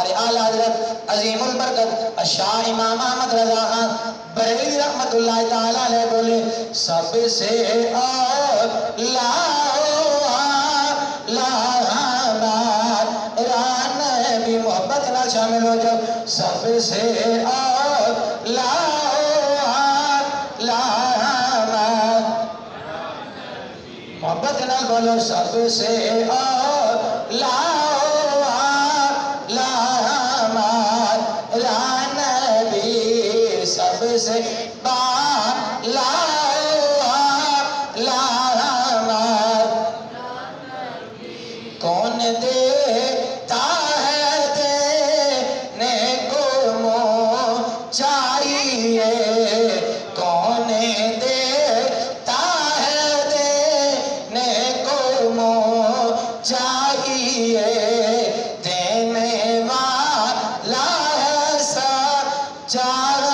ہمارے اعلیٰ حضرت عظیم البرکت شاہ امام احمد رضا خان بریلوی رحمت اللہ تعالیٰ علیہ بولے سب سے اولا بھی محبت نہ شامل ہو جب سب سے اولا محبت نہ بولو سب سے اولا نبی سب سے بالا کون دیتا ہے دینے کو منہ چاہیے کون دیتا ہے دینے کو منہ چاہیے دینے والا ہے سچا